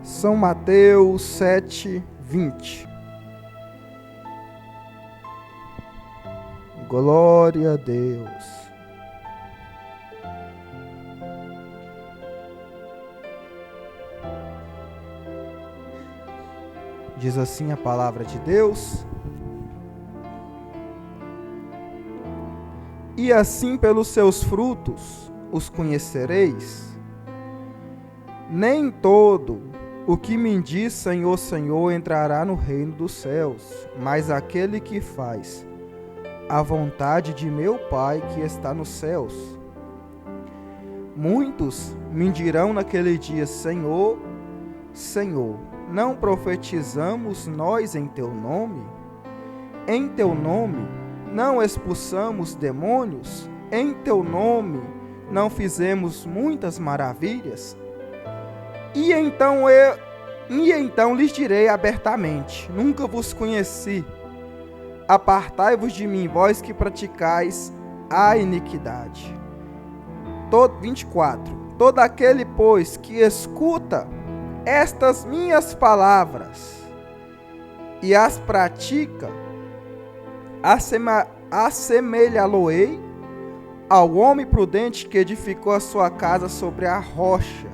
São Mateus 7:20. Glória a Deus. Diz assim a palavra de Deus: e assim pelos seus frutos os conhecereis. Nem todo o que me diz Senhor, Senhor entrará no reino dos céus, mas aquele que faz a vontade de meu Pai que está nos céus. Muitos me dirão naquele dia: Senhor, Senhor, não profetizamos nós em teu nome? Em teu nome não expulsamos demônios? Em teu nome não fizemos muitas maravilhas? E então lhes direi abertamente: nunca vos conheci. Apartai-vos de mim, vós que praticais a iniquidade. 24. Todo aquele, pois, que escuta estas minhas palavras e as pratica, assemelhá-lo-ei ao homem prudente que edificou a sua casa sobre a rocha.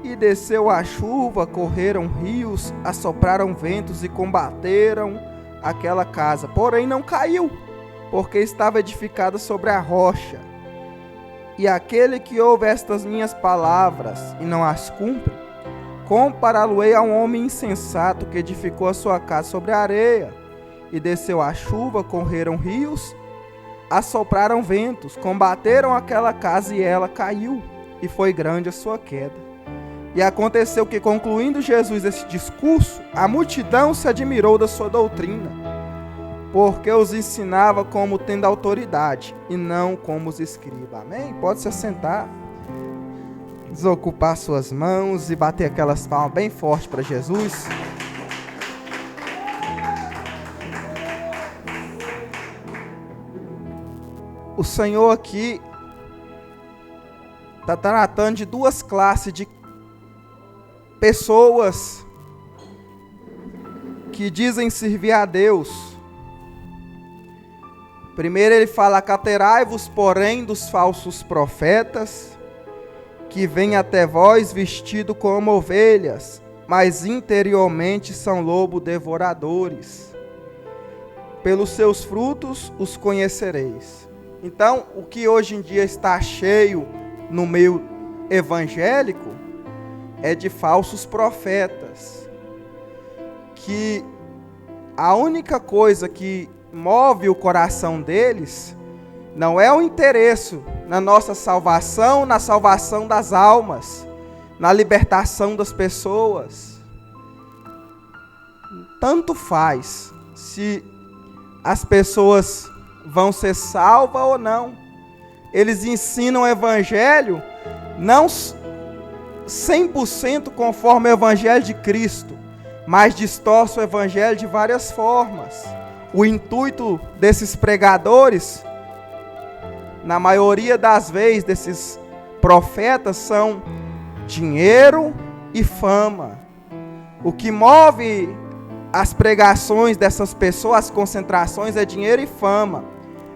E desceu a chuva, correram rios, assopraram ventos e combateram aquela casa. Porém não caiu, porque estava edificada sobre a rocha. E aquele que ouve estas minhas palavras e não as cumpre, compará-lo-ei a um homem insensato que edificou a sua casa sobre a areia. E desceu a chuva, correram rios, assopraram ventos, combateram aquela casa e ela caiu, e foi grande a sua queda. E aconteceu que, concluindo Jesus esse discurso, a multidão se admirou da sua doutrina, porque os ensinava como tendo autoridade, e não como os escribas. Amém? Pode se assentar, desocupar suas mãos e bater aquelas palmas bem fortes para Jesus. O Senhor aqui está tratando de duas classes de pessoas que dizem servir a Deus. Primeiro ele fala: acaterai-vos, porém, dos falsos profetas, que vêm até vós vestidos como ovelhas, mas interiormente são lobos devoradores. Pelos seus frutos os conhecereis. Então, o que hoje em dia está cheio no meio evangélico é de falsos profetas, que a única coisa que move o coração deles não é o interesse na nossa salvação, na salvação das almas, na libertação das pessoas. Tanto faz se as pessoas vão ser salvas ou não. Eles ensinam o evangelho não 100% conforme o evangelho de Cristo, mas distorce o evangelho de várias formas. O intuito desses pregadores, na maioria das vezes, desses profetas, são dinheiro e fama. O que move as pregações dessas pessoas, as concentrações, é dinheiro e fama.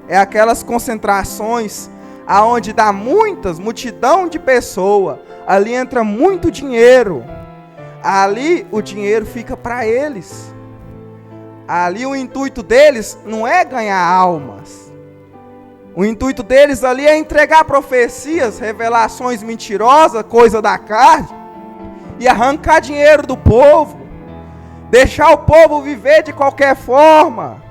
É aquelas concentrações aonde dá multidão de pessoas, ali entra muito dinheiro, ali o dinheiro fica para eles, ali o intuito deles não é ganhar almas, o intuito deles ali é entregar profecias, revelações mentirosas, coisa da carne, e arrancar dinheiro do povo, deixar o povo viver de qualquer forma.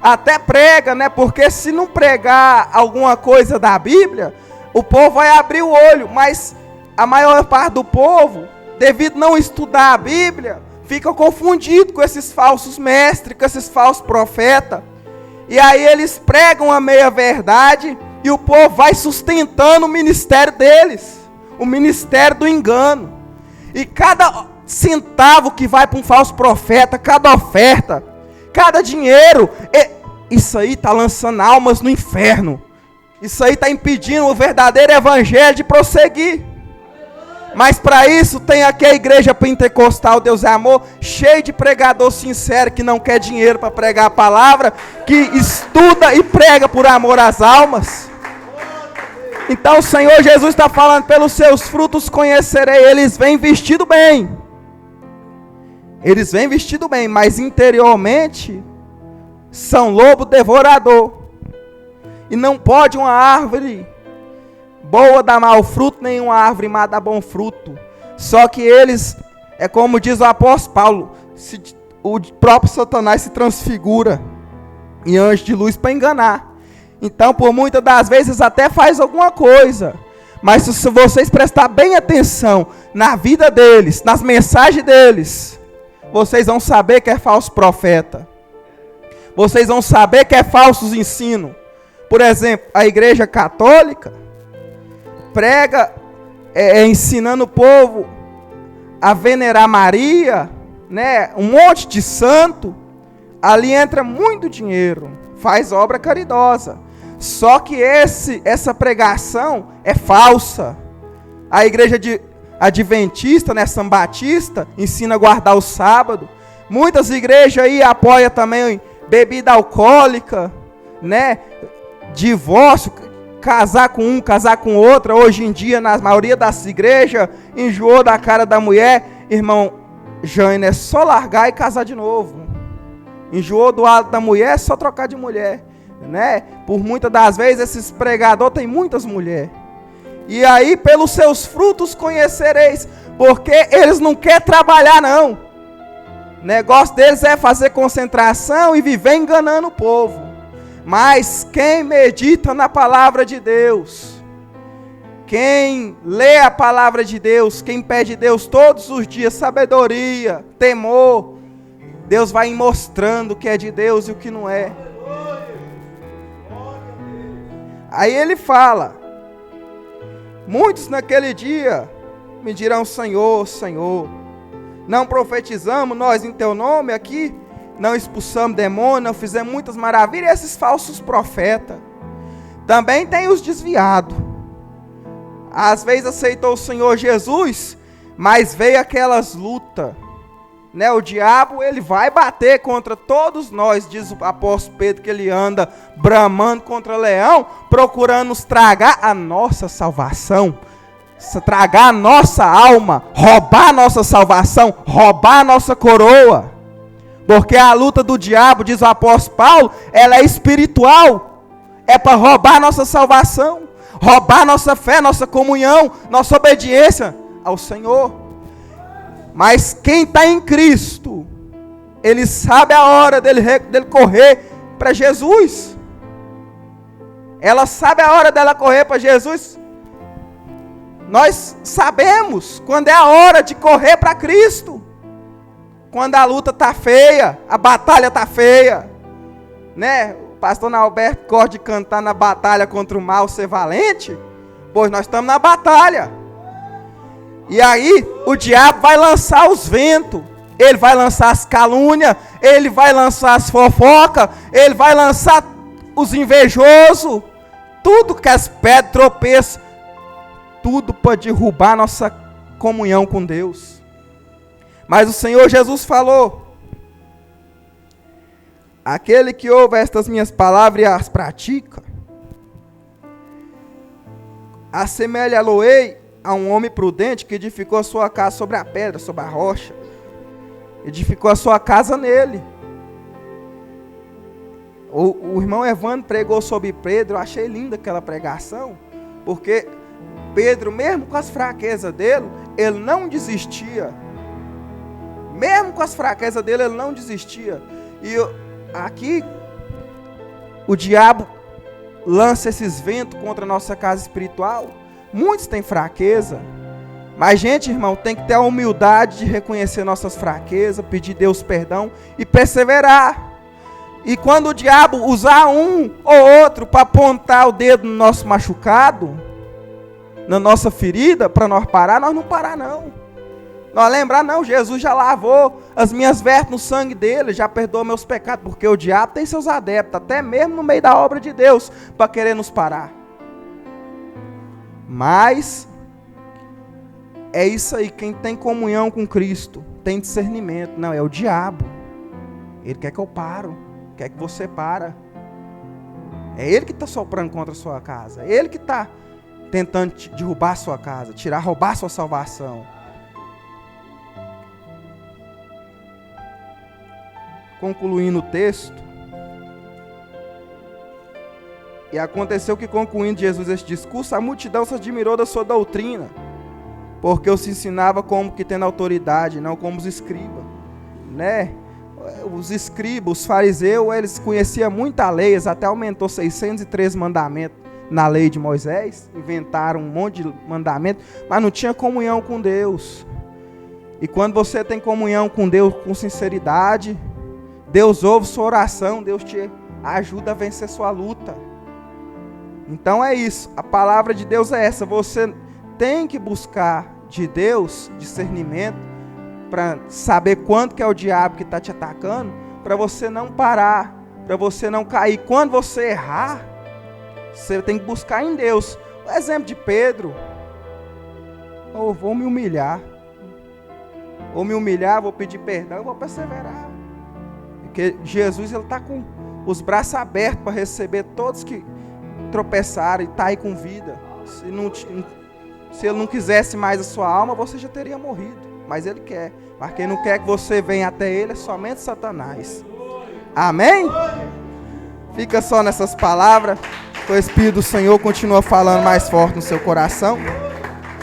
Até prega, né? Porque se não pregar alguma coisa da Bíblia, o povo vai abrir o olho. Mas a maior parte do povo, devido a não estudar a Bíblia, fica confundido com esses falsos mestres, com esses falsos profetas. E aí eles pregam a meia verdade e o povo vai sustentando o ministério deles, o ministério do engano. E cada centavo que vai para um falso profeta, cada oferta, cada dinheiro, isso aí está lançando almas no inferno. Isso aí está impedindo o verdadeiro evangelho de prosseguir. Mas para isso tem aqui a igreja pentecostal, Deus é amor, cheio de pregador sincero que não quer dinheiro para pregar a palavra, que estuda e prega por amor às almas. Então o Senhor Jesus está falando, pelos seus frutos conhecerei. Eles vêm vestido bem. Eles vêm vestido bem, mas interiormente são lobo devorador. E não pode uma árvore boa dar mau fruto, nem uma árvore má dar bom fruto. Só que eles, é como diz o apóstolo Paulo, o próprio Satanás se transfigura em anjo de luz para enganar. Então, por muitas das vezes, até faz alguma coisa. Mas se vocês prestarem bem atenção na vida deles, nas mensagens deles, vocês vão saber que é falso profeta. Vocês vão saber que é falsos ensino. Por exemplo, a igreja católica prega, ensinando o povo a venerar Maria, né? Um monte de santo. Ali entra muito dinheiro, faz obra caridosa. Só que essa pregação é falsa. A igreja adventista, né, sambatista, ensina a guardar o sábado. Muitas igrejas aí apoiam também bebida alcoólica, né, divórcio, casar com um, casar com outra. Hoje em dia, na maioria das igrejas, enjoou da cara da mulher. Irmão Jane, é só largar e casar de novo. Enjoou do lado da mulher, é só trocar de mulher. Né? Por muitas das vezes esses pregadores têm muitas mulheres. E aí pelos seus frutos conhecereis. Porque eles não querem trabalhar não. O negócio deles é fazer concentração e viver enganando o povo. Mas quem medita na palavra de Deus, quem lê a palavra de Deus, quem pede a Deus todos os dias sabedoria, temor, Deus vai mostrando o que é de Deus e o que não é. Aí ele fala, muitos naquele dia me dirão, Senhor, Senhor, não profetizamos nós em teu nome aqui, não expulsamos demônios, não fizemos muitas maravilhas. E esses falsos profetas, também tem os desviados, às vezes aceitou o Senhor Jesus, mas veio aquelas lutas, né? O diabo, ele vai bater contra todos nós, diz o apóstolo Pedro, que ele anda bramando contra leão, procurando nos tragar a nossa salvação, tragar a nossa alma, roubar a nossa salvação, roubar a nossa coroa. Porque a luta do diabo, diz o apóstolo Paulo, ela é espiritual, é para roubar a nossa salvação, roubar a nossa fé, nossa comunhão, nossa obediência ao Senhor. Mas quem está em Cristo, ele sabe a hora dele correr para Jesus. Ela sabe a hora dela correr para Jesus. Nós sabemos quando é a hora de correr para Cristo. Quando a luta está feia, a batalha está feia. Né? O pastor Alberto gosta de cantar na batalha contra o mal, ser valente. Pois nós estamos na batalha. E aí o diabo vai lançar os ventos, ele vai lançar as calúnias, ele vai lançar as fofocas, ele vai lançar os invejosos, tudo que as pedras tropeçam, tudo para derrubar nossa comunhão com Deus. Mas o Senhor Jesus falou, aquele que ouve estas minhas palavras e as pratica, assemelha-lo-ei a um homem prudente que edificou a sua casa sobre a pedra, sobre a rocha. Edificou a sua casa nele. O irmão Evandro pregou sobre Pedro. Eu achei linda aquela pregação, porque Pedro, mesmo com as fraquezas dele, ele não desistia. Mesmo com as fraquezas dele, ele não desistia. E aqui o diabo lança esses ventos contra a nossa casa espiritual. Muitos têm fraqueza, mas gente, irmão, tem que ter a humildade de reconhecer nossas fraquezas, pedir Deus perdão e perseverar. E quando o diabo usar um ou outro para apontar o dedo no nosso machucado, na nossa ferida, para nós parar, nós não parar não. Nós lembrar não, Jesus já lavou as minhas vestes no sangue dele, já perdoou meus pecados, porque o diabo tem seus adeptos, até mesmo no meio da obra de Deus, para querer nos parar. Mas É isso aí, quem tem comunhão com Cristo tem discernimento. Não, é o diabo. Ele quer que eu paro, quer que você para. É ele que está soprando contra a sua casa. É ele que está tentando derrubar a sua casa, roubar a sua salvação. Concluindo o texto. E aconteceu que, concluindo Jesus este discurso, a multidão se admirou da sua doutrina, porque eu se ensinava como que tendo autoridade, não como os escribas, né? Os escribas, os fariseus, eles conheciam muita lei, eles até aumentou 603 mandamentos na lei de Moisés, inventaram um monte de mandamentos, mas não tinha comunhão com Deus. E quando você tem comunhão com Deus com sinceridade, Deus ouve sua oração, Deus te ajuda a vencer sua luta. Então é isso, a palavra de Deus é essa, você tem que buscar de Deus discernimento para saber quando que é o diabo que está te atacando, para você não parar, para você não cair. Quando você errar, você tem que buscar em Deus. O exemplo de Pedro, vou me humilhar, vou pedir perdão, eu vou perseverar, porque Jesus está com os braços abertos para receber todos que tropeçaram e está aí com vida. Se ele não quisesse mais a sua alma, você já teria morrido, mas ele quer. Mas quem não quer que você venha até ele é somente Satanás. Amém? Fica só nessas palavras, o Espírito do Senhor continua falando mais forte no seu coração.